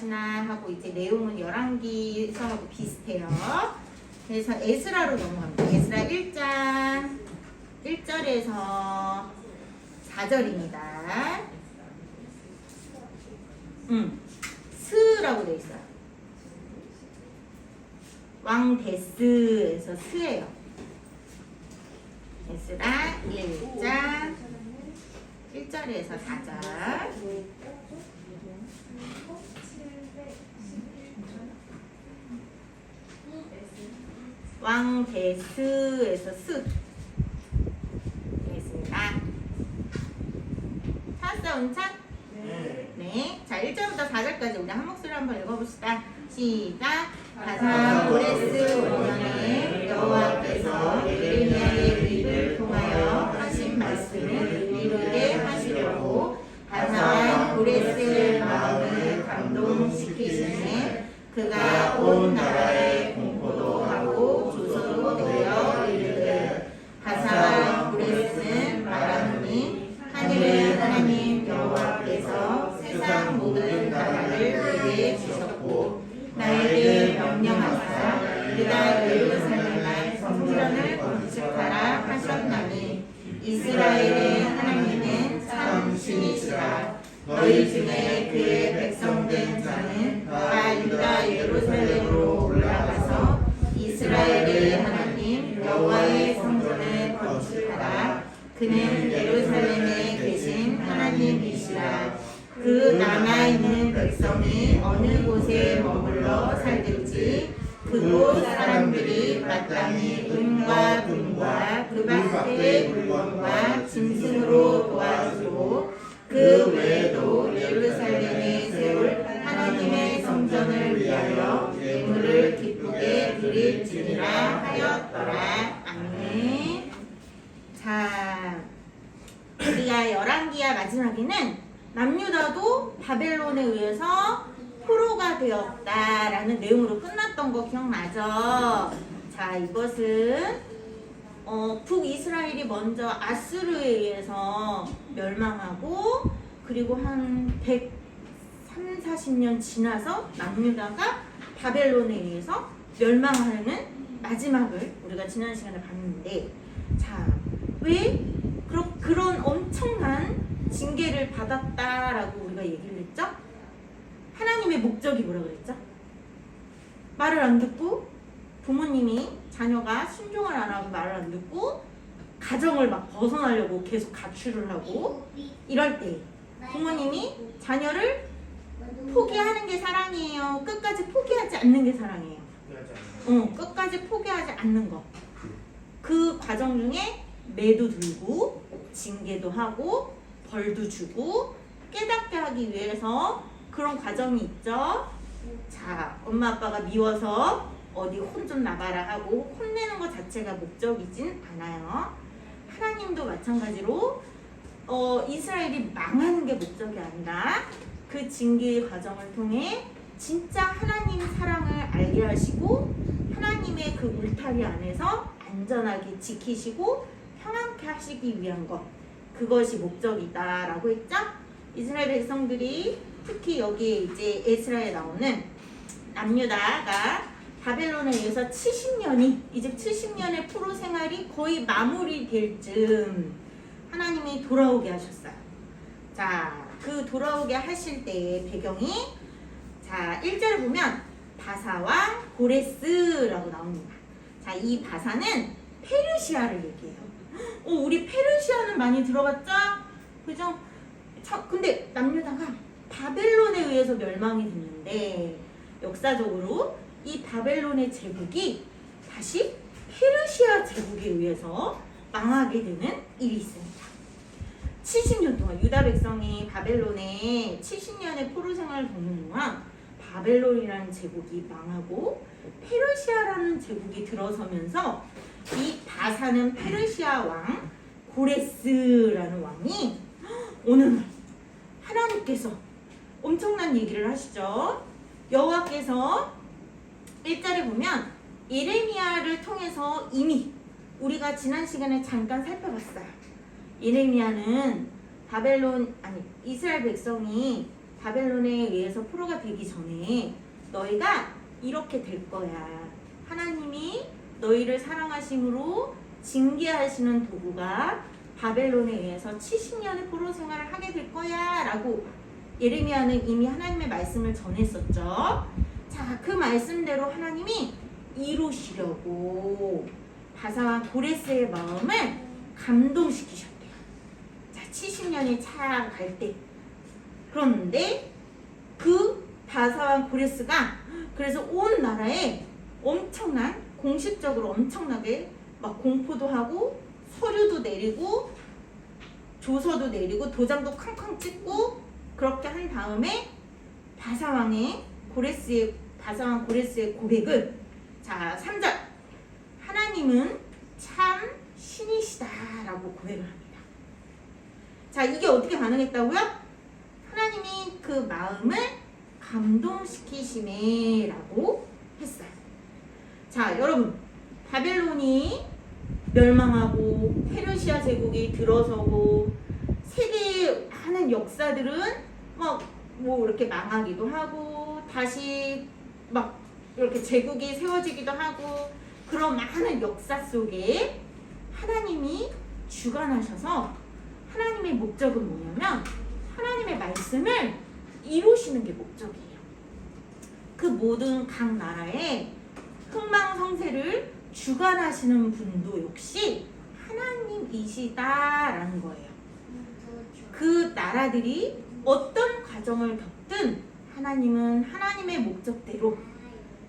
하시나 하고 이제 내용은 열왕기서하고 비슷해요. 그래서 에스라로 넘어갑니다. 에스라 1장 1절에서 4절입니다. 스라고 돼 있어요. 왕데스에서 스예요. 에스라 1장 1절에서 4절. 왕데스에서 스 되겠습니다. 찾았어요, 은찬? 네. 자, 1절부터 4절까지 우리 한 목소리로 한번 읽어봅시다. 시작. 바사 고레스 5년에 여호와께서 예레미야의 입을 통하여 하신 말씀을 이루게 하시려고 바사와 고레스의 마음을 감동시키시네. 그가 온 나라에 공포도 하고 조서도 내어 이르되 바사와 고레스는 말하노니 하늘의 하나님 여호와께서 세상 모든 나라를 내게 주셨고 나에게 명령하사 그가 예루살렘의 성전을 건축하라 하셨나니 이스라엘의 하나님은 참 신이시라. 너희 중에 그의 백성된 자는 다 유다 예루살렘으로 올라가서 이스라엘의 하나님 여호와의 성전을 건축하라. 그는 예루살렘에 계신 하나님이시라. 그 남아있는 백성이 어느 곳에 머물러 살든지 그곳 사람들이 마땅히 은과 금과 그 밖의 물건과 짐승으로 도와주고 그 외에도 예루살렘에 세울 하나님의 성전을 위하여 예물을 기쁘게 드릴지니라 하였더라. 아멘. 자, 우리가 열왕기야 마지막에는 남유다도 바벨론에 의해서 포로가 되었다라는 내용으로 끝났던 거 기억나죠? 자, 이것은 북이스라엘이 먼저 아수르에 의해서 멸망하고 그리고 한 130~40년 지나서 남유다가 바벨론에 의해서 멸망하는 마지막을 우리가 지난 시간에 봤는데, 자, 왜 그런 엄청난 징계를 받았다라고 우리가 얘기를 했죠? 하나님의 목적이 뭐라고 그랬죠? 말을 안 듣고 부모님이 자녀가 순종을 안 하고 말을 안 듣고 가정을 막 벗어나려고 계속 가출을 하고 이럴 때 부모님이 자녀를 포기하는 게 사랑이에요? 끝까지 포기하지 않는 게 사랑이에요? 끝까지 포기하지 않는 거. 그 과정 중에 매도 들고 징계도 하고 벌도 주고 깨닫게 하기 위해서 그런 과정이 있죠. 자, 엄마 아빠가 미워서 어디 혼 좀 나가라 하고 혼내는 것 자체가 목적이진 않아요. 하나님도 마찬가지로 이스라엘이 망하는 게 목적이 아니라 그 징계의 과정을 통해 진짜 하나님 사랑을 알게 하시고 하나님의 그 울타리 안에서 안전하게 지키시고 평안케 하시기 위한 것, 그것이 목적이다라고 했죠. 이스라엘 백성들이 특히 여기에 이제 에스라에 나오는 남유다가 바벨론에 의해서 70년이 이제 70년의 포로 생활이 거의 마무리될 즈음 하나님이 돌아오게 하셨어요. 자, 그 돌아오게 하실 때의 배경이, 자, 1절을 보면 바사와 고레스라고 나옵니다. 자, 이 바사는 페르시아를 얘기해요. 우리 페르시아는 많이 들어봤죠? 그죠? 근데 남유다가 바벨론에 의해서 멸망이 됐는데 역사적으로 이 바벨론의 제국이 다시 페르시아 제국에 의해서 망하게 되는 일이 있습니다. 70년 동안 유다 백성이 바벨론에 70년의 포로 생활을 겪는 동안 바벨론이라는 제국이 망하고 페르시아라는 제국이 들어서면서 이 바사는 페르시아 왕 고레스라는 왕이 어느 날 하나님께서 엄청난 얘기를 하시죠. 여호와께서 1절에 보면 예레미야를 통해서 이미 우리가 지난 시간에 잠깐 살펴봤어요. 예레미야는 이스라엘 백성이 바벨론에 의해서 포로가 되기 전에 너희가 이렇게 될 거야. 하나님이 너희를 사랑하심으로 징계하시는 도구가 바벨론에 의해서 70년의 포로 생활을 하게 될 거야 라고 예레미야는 이미 하나님의 말씀을 전했었죠. 자, 그 말씀대로 하나님이 이루시려고 바사왕 고레스의 마음을 감동시키셨대요. 자, 70년이 차갈 때. 그런데 그 바사왕 고레스가 그래서 온 나라에 엄청난 공식적으로 엄청나게 막 공포도 하고 서류도 내리고 조서도 내리고 도장도 쾅쾅 찍고 그렇게 한 다음에 바사왕 고레스의 고백을 자 3절 하나님은 참 신이시다라고 고백을 합니다. 자 이게 어떻게 가능했다고요? 하나님이 그 마음을 감동시키심에라고 했어요. 자 여러분 바벨론이 멸망하고 페르시아 제국이 들어서고 세계의 많은 역사들은 뭐 이렇게 망하기도 하고 다시 막 이렇게 제국이 세워지기도 하고 그런 많은 역사 속에 하나님이 주관하셔서 하나님의 목적은 뭐냐면 하나님의 말씀을 이루시는 게 목적이에요. 그 모든 각 나라의 흥망성쇠를 주관하시는 분도 역시 하나님이시다라는 거예요. 그 나라들이 어떤 과정을 겪든 하나님은 하나님의 목적대로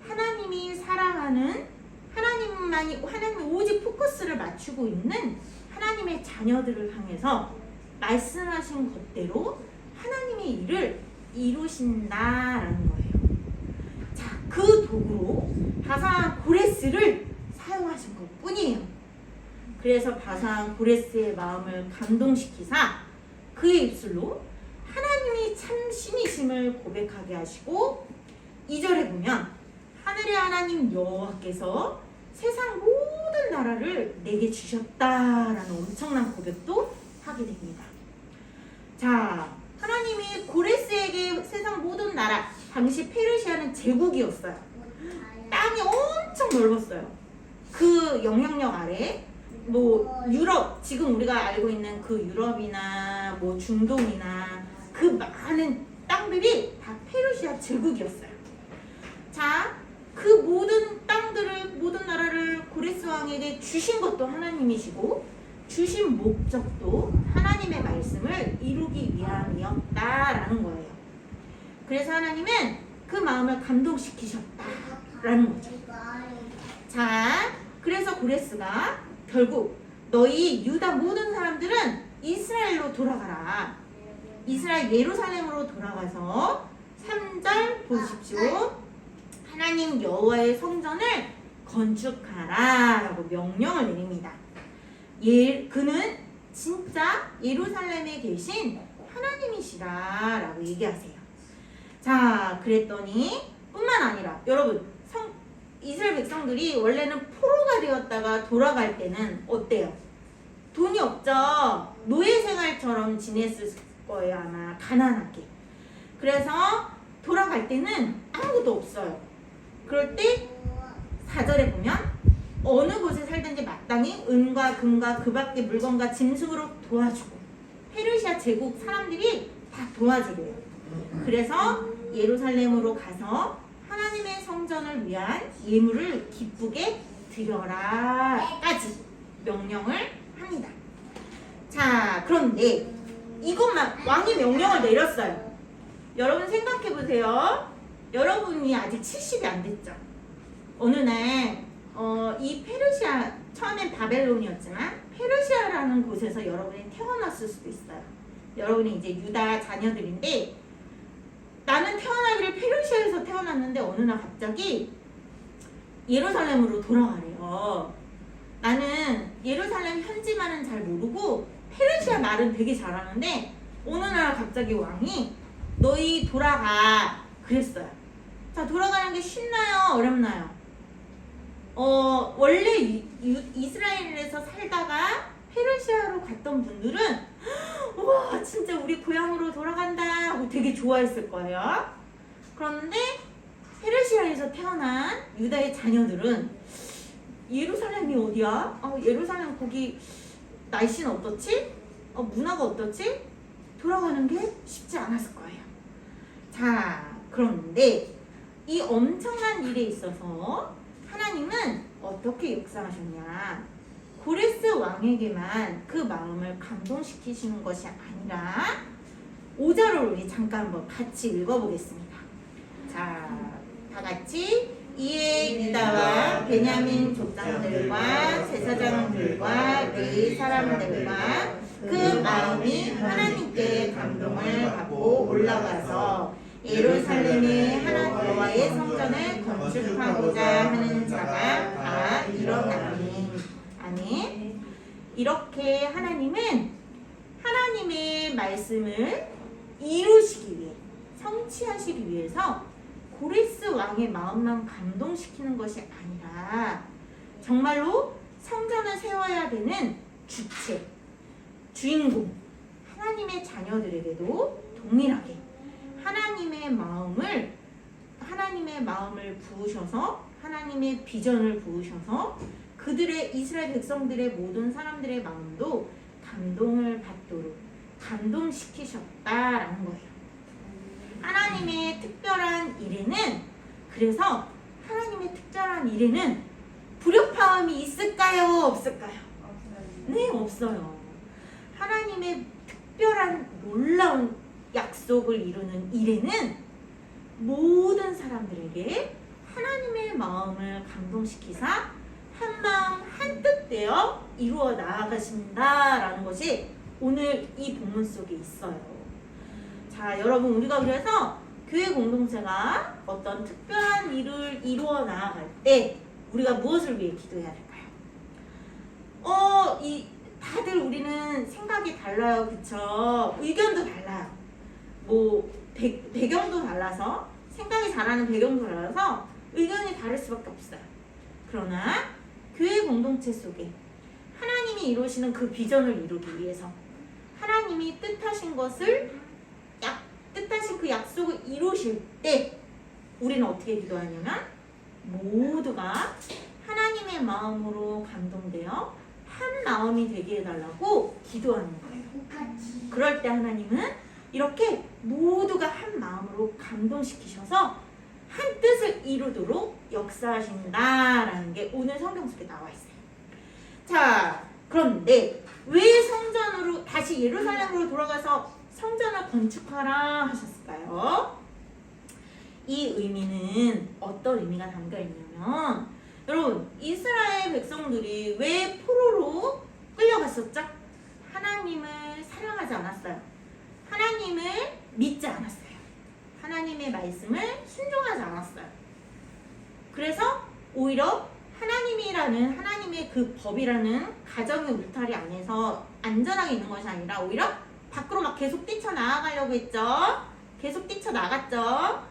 하나님이 사랑하는 하나님이 오직 포커스를 맞추고 있는 하나님의 자녀들을 향해서 말씀하신 것대로 하나님의 일을 이루신다라는 거예요. 자, 그 도구로 바사왕 고레스를 사용하신 것 뿐이에요. 그래서 바사왕 고레스의 마음을 감동시키사 그의 입술로 하나님이 참 신이심을 고백하게 하시고 2절에 보면 하늘의 하나님 여호와께서 세상 모든 나라를 내게 주셨다라는 엄청난 고백도 하게 됩니다. 자, 하나님이 고레스에게 세상 모든 나라, 당시 페르시아는 제국이었어요. 땅이 엄청 넓었어요. 그 영향력 아래 뭐 유럽, 지금 우리가 알고 있는 그 유럽이나 뭐 중동이나 그 많은 땅들이 다 페르시아 제국이었어요. 자, 그 모든 땅들을 모든 나라를 고레스 왕에게 주신 것도 하나님이시고 주신 목적도 하나님의 말씀을 이루기 위함이었다라는 거예요. 그래서 하나님은 그 마음을 감동시키셨다라는 거죠. 자, 그래서 고레스가 결국 너희 유다 모든 사람들은 이스라엘로 돌아가라. 이스라엘 예루살렘으로 돌아가서 3절 보십시오. 하나님 여호와의 성전을 건축하라 라고 명령을 내립니다. 그는 진짜 예루살렘에 계신 하나님이시라 라고 얘기하세요. 자, 그랬더니 뿐만 아니라 여러분 이스라엘 백성들이 원래는 포로가 되었다가 돌아갈 때는 어때요? 돈이 없죠. 노예 생활처럼 지냈을 거예요. 아마 가난하게. 그래서 돌아갈 때는 아무것도 없어요. 그럴 때 4절에 보면 어느 곳에 살든지 마땅히 은과 금과 그 밖의 물건과 짐승으로 도와주고 페르시아 제국 사람들이 다 도와주래요. 그래서 예루살렘으로 가서 하나님의 성전을 위한 예물을 기쁘게 드려라까지 명령을 합니다. 자, 그런데 이것만 왕이 명령을 내렸어요. 여러분 생각해 보세요. 여러분이 아직 70이 안 됐죠. 어느 날 이 페르시아 처음엔 바벨론이었지만 페르시아라는 곳에서 여러분이 태어났을 수도 있어요. 여러분이 이제 유다 자녀들인데 나는 태어나기를 페르시아에서 태어났는데 어느 날 갑자기 예루살렘으로 돌아가래요. 나는 예루살렘 현지말은 잘 모르고 페르시아 말은 되게 잘하는데 어느 날 갑자기 왕이 너희 돌아가 그랬어요. 자, 돌아가는 게 쉽나요? 어렵나요? 원래 이스라엘에서 살다가 페르시아로 갔던 분들은 우와 진짜 우리 고향으로 돌아간다 하고 되게 좋아했을 거예요. 그런데 페르시아에서 태어난 유다의 자녀들은 예루살렘이 어디야? 예루살렘 거기 날씨는 어떻지? 문화가 어떻지? 돌아가는 게 쉽지 않았을 거예요. 자, 그런데 이 엄청난 일에 있어서 하나님은 어떻게 역사하셨냐? 고레스 왕에게만 그 마음을 감동시키시는 것이 아니라 5절을 우리 잠깐 한번 같이 읽어보겠습니다. 자, 다 같이 이에 유다와 베냐민 족장들과 제사장들과 레위 사람들과 그 마음이 하나님께 감동을 받고 올라가서 예루살렘의 하나님 여호와의 성전을 건축하고자 하는 자가 다 일어나니. 아멘. 이렇게 하나님은 하나님의 말씀을 이루시기 위해, 성취하시기 위해서 고레스 왕의 마음만 감동시키는 것이 아니라 정말로 성전을 세워야 되는 주체, 주인공, 하나님의 자녀들에게도 동일하게 하나님의 마음을 부으셔서 하나님의 비전을 부으셔서 그들의 이스라엘 백성들의 모든 사람들의 마음도 감동을 받도록 감동시키셨다라는 거예요. 하나님의 특별한 일에는 그래서 하나님의 특별한 일에는 불협화음이 있을까요? 없을까요? 네, 없어요. 하나님의 특별한 놀라운 약속을 이루는 일에는 모든 사람들에게 하나님의 마음을 감동시키사 한 마음 한뜻 되어 이루어 나아가신다라는 것이 오늘 이 본문 속에 있어요. 자, 여러분, 우리가 그래서 교회 공동체가 어떤 특별한 일을 이루어 나아갈 때 우리가 무엇을 위해 기도해야 될까요? 다들 우리는 생각이 달라요. 그쵸? 의견도 달라요. 배경도 달라서, 생각이 자라는 배경도 달라서 의견이 다를 수밖에 없어요. 그러나 교회 공동체 속에 하나님이 이루시는 그 비전을 이루기 위해서 하나님이 뜻하신 그 약속을 이루실 때 우리는 어떻게 기도하냐면 모두가 하나님의 마음으로 감동되어 한 마음이 되게 해달라고 기도하는 거예요. 그럴 때 하나님은 이렇게 모두가 한 마음으로 감동시키셔서 한 뜻을 이루도록 역사하신다라는 게 오늘 성경 속에 나와 있어요. 자, 그런데 왜 성전으로 다시 예루살렘으로 돌아가서 성전을 건축하라 하셨을까요? 이 의미는 어떤 의미가 담겨 있냐면 여러분, 이스라엘 백성들이 왜 포로로 끌려갔었죠? 하나님을 사랑하지 않았어요. 하나님을 믿지 않았어요. 하나님의 말씀을 순종하지 않았어요. 그래서 오히려 하나님의 그 법이라는 가정의 울타리 안에서 안전하게 있는 것이 아니라 오히려 밖으로 막 계속 뛰쳐나가려고 했죠. 계속 뛰쳐나갔죠.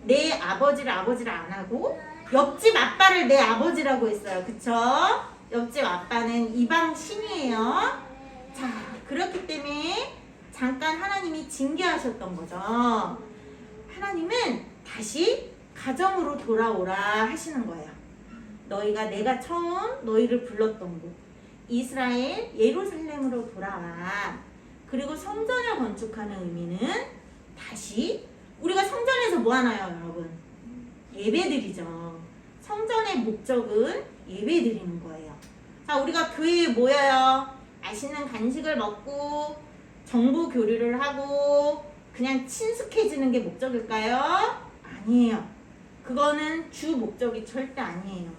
내 아버지를 안 하고 옆집 아빠를 내 아버지라고 했어요. 그쵸? 옆집 아빠는 이방 신이에요. 자, 그렇기 때문에 잠깐 하나님이 징계하셨던 거죠. 하나님은 다시 가정으로 돌아오라 하시는 거예요. 내가 처음 너희를 불렀던 곳 이스라엘 예루살렘으로 돌아와. 그리고 성전을 건축하는 의미는 다시 우리가 성전에서 뭐 하나요, 여러분? 예배드리죠. 성전의 목적은 예배드리는 거예요. 자, 우리가 교회에 모여요. 맛있는 간식을 먹고 정보 교류를 하고 그냥 친숙해지는 게 목적일까요? 아니에요. 그거는 주 목적이 절대 아니에요.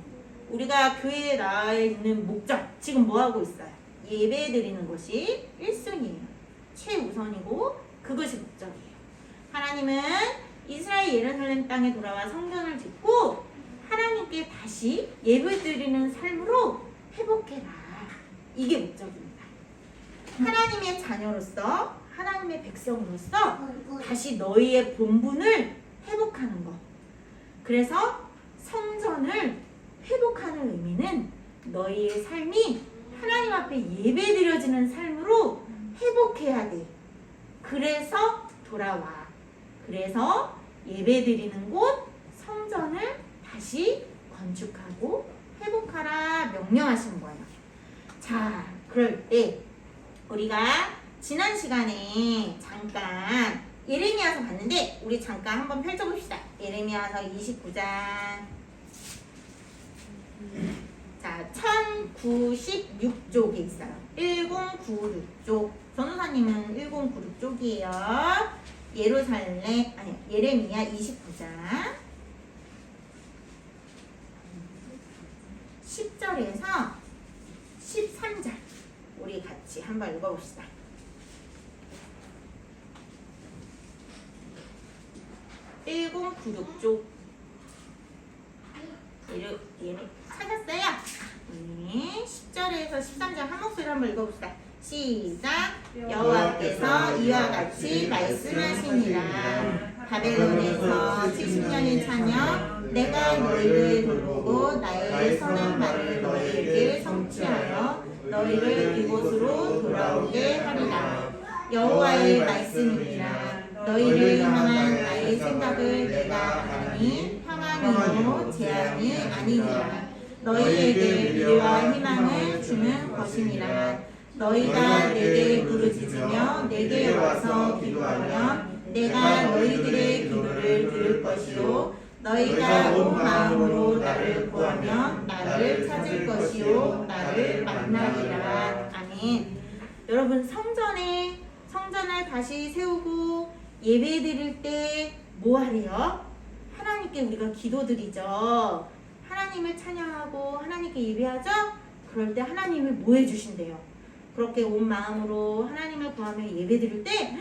우리가 교회에 나와 있는 목적, 지금 뭐 하고 있어요? 예배드리는 것이 1순위예요. 최우선이고 그것이 목적이에요. 하나님은 이스라엘 예루살렘 땅에 돌아와 성전을 짓고 하나님께 다시 예배드리는 삶으로 회복해라. 이게 목적입니다. 하나님의 자녀로서 하나님의 백성으로서 다시 너희의 본분을 회복하는 것. 그래서 성전을 회복하는 의미는 너희의 삶이 하나님 앞에 예배드려지는 삶으로 회복해야 돼. 그래서 돌아와. 그래서 예배드리는 곳 성전을 다시 건축하고 회복하라 명령하시는 거예요. 자, 그럴 때 우리가 지난 시간에 잠깐 예레미야서 봤는데 우리 잠깐 한번 펼쳐봅시다. 예레미야서 29장. 자, 1096쪽에 있어요. 1096쪽. 전도사님은 1096쪽이에요. 예레미야 29장 10절에서 13절 우리 같이 한번 읽어봅시다. (1096쪽) 찾았어요? 네, 10절에서 13절 한 목소리로 한번 읽어봅시다. 시작! 여호와께서 이와 같이 말씀하시니라. 바벨론에서 70년이 차며 내가 너희를 돌보고 나의 선한 말을 너희에게 성취하여 너희를 이곳으로 돌아오게 하리라. 여호와의 말씀이니라. 너희를 향한 나의 생각을 내가 아니 평안이요 재앙이 아니니라. 너희에게 미래와 희망을 주는 것이니라. 너희가 내게 부르짖으며 내게 와서 기도하면 내가 너희들의 기도를 들을 것이요 너희가 온 마음으로 나를 구하면 나를 찾을 것이요 나를 만나리라. 아멘. 여러분, 성전을 다시 세우고 예배 드릴 때 뭐 하래요? 하나님께 우리가 기도드리죠. 하나님을 찬양하고 하나님께 예배하죠. 그럴 때 하나님이 뭐 해주신대요? 그렇게 온 마음으로 하나님을 구하며 예배드릴 때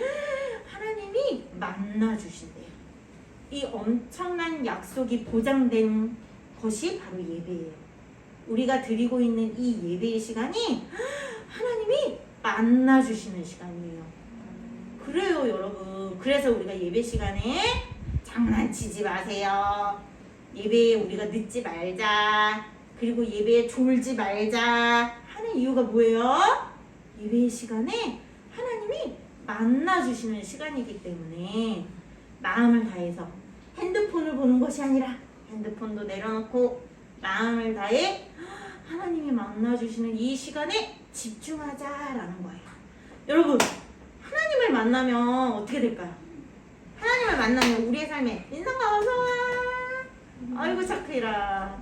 하나님이 만나주신대요. 이 엄청난 약속이 보장된 것이 바로 예배예요. 우리가 드리고 있는 이 예배의 시간이 하나님이 만나주시는 시간이에요. 그래요, 여러분. 그래서 우리가 예배 시간에 장난치지 마세요. 예배에 우리가 늦지 말자. 그리고 예배에 졸지 말자 하는 이유가 뭐예요? 예배의 시간에 하나님이 만나주시는 시간이기 때문에 마음을 다해서 핸드폰을 보는 것이 아니라 핸드폰도 내려놓고 마음을 다해 하나님이 만나주시는 이 시간에 집중하자라는 거예요. 여러분, 하나님을 만나면 어떻게 될까요? 하나님을 만나면 우리의 삶에 인상가 어서와 아이고 착해라.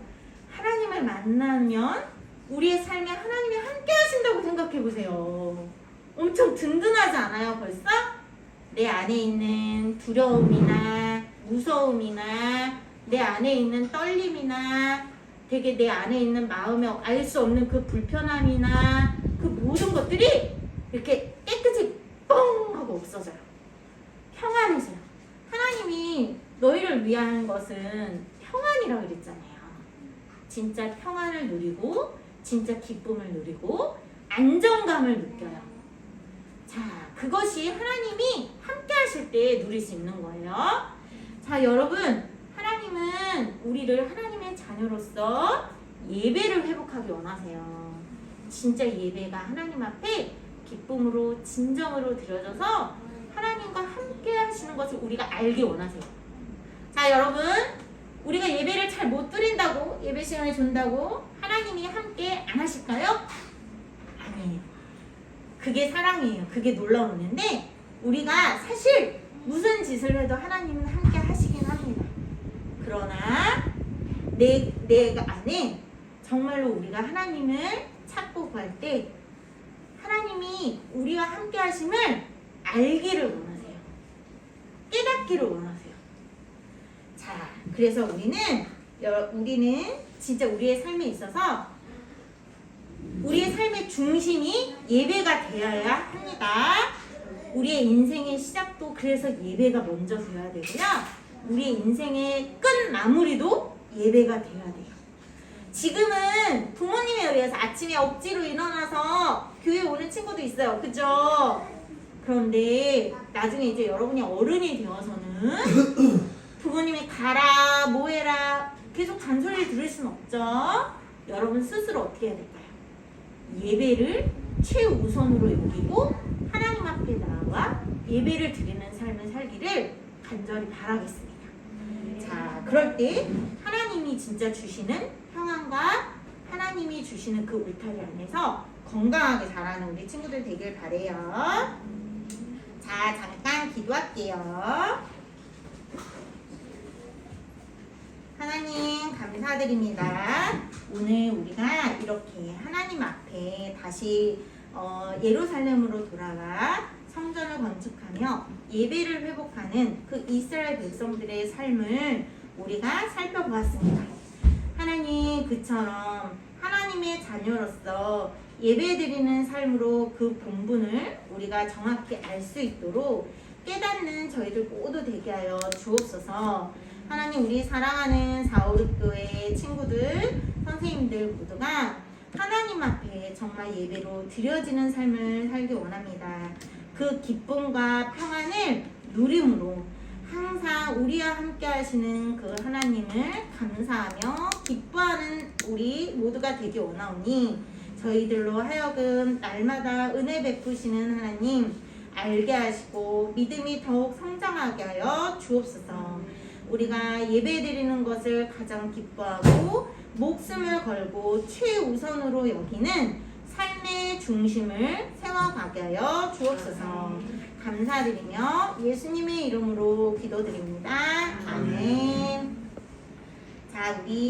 하나님을 만나면 우리의 삶에 하나님이 함께 하신다고 생각해 보세요. 엄청 든든하지 않아요, 벌써? 내 안에 있는 두려움이나 무서움이나 내 안에 있는 떨림이나 되게 내 안에 있는 마음에 알 수 없는 그 불편함이나 그 모든 것들이 이렇게 깨끗이 뻥 하고 없어져요. 평안해져요. 하나님이 너희를 위한 것은 평안이라고 그랬잖아요. 진짜 평안을 누리고 진짜 기쁨을 누리고 안정감을 느껴요. 자, 그것이 하나님이 함께 하실 때 누릴 수 있는 거예요. 자, 여러분, 하나님은 우리를 하나님의 자녀로서 예배를 회복하기 원하세요. 진짜 예배가 하나님 앞에 기쁨으로 진정으로 드려져서 하나님과 함께 하시는 것을 우리가 알기 원하세요. 자, 여러분, 우리가 예배를 잘 못 드린다고 예배 시간에 준다고 하나님이 함께 안 하실까요? 아니에요. 그게 사랑이에요. 그게 놀라운 은혜인데 우리가 사실 무슨 짓을 해도 하나님은 함께 하시긴 합니다. 그러나 내 안에 정말로 우리가 하나님을 찾고 구할 때 하나님이 우리와 함께 하심을 알기를 원하세요. 깨닫기를 원하세요. 자, 그래서 우리는 진짜 우리의 삶에 있어서 우리의 삶의 중심이 예배가 되어야 합니다. 우리의 인생의 시작도 그래서 예배가 먼저 되어야 되고요. 우리의 인생의 끝 마무리도 예배가 되어야 돼요. 지금은 부모님에 의해서 아침에 억지로 일어나서 교회 오는 친구도 있어요. 그죠? 그런데 나중에 이제 여러분이 어른이 되어서는 부모님이 가라, 뭐 해라 계속 잔소리를 들을 수는 없죠. 여러분 스스로 어떻게 해야 될까요? 예배를 최우선으로 여기고 하나님 앞에 나와 예배를 드리는 삶을 살기를 간절히 바라겠습니다. 자, 그럴 때 하나님이 진짜 주시는 평안과 하나님이 주시는 그 울타리 안에서 건강하게 자라는 우리 친구들 되길 바래요. 자, 잠깐 기도할게요. 하나님 감사드립니다. 오늘 우리가 이렇게 하나님 앞에 다시 예루살렘으로 돌아와 성전을 건축하며 예배를 회복하는 그 이스라엘 백성들의 삶을 우리가 살펴보았습니다. 하나님, 그처럼 하나님의 자녀로서 예배드리는 삶으로 그 본분을 우리가 정확히 알 수 있도록 깨닫는 저희들 모두 되게 하여 주옵소서. 하나님, 우리 사랑하는 사오르교회 친구들, 선생님들 모두가 하나님 앞에 정말 예배로 드려지는 삶을 살기 원합니다. 그 기쁨과 평안을 누림으로 항상 우리와 함께 하시는 그 하나님을 감사하며 기뻐하는 우리 모두가 되기 원하오니 저희들로 하여금 날마다 은혜 베푸시는 하나님 알게 하시고 믿음이 더욱 성장하게 하여 주옵소서. 우리가 예배드리는 것을 가장 기뻐하고 목숨을 걸고 최우선으로 여기는 삶의 중심을 세워가게 하여 주옵소서. 감사드리며 예수님의 이름으로 기도드립니다. 아멘. 자, 우리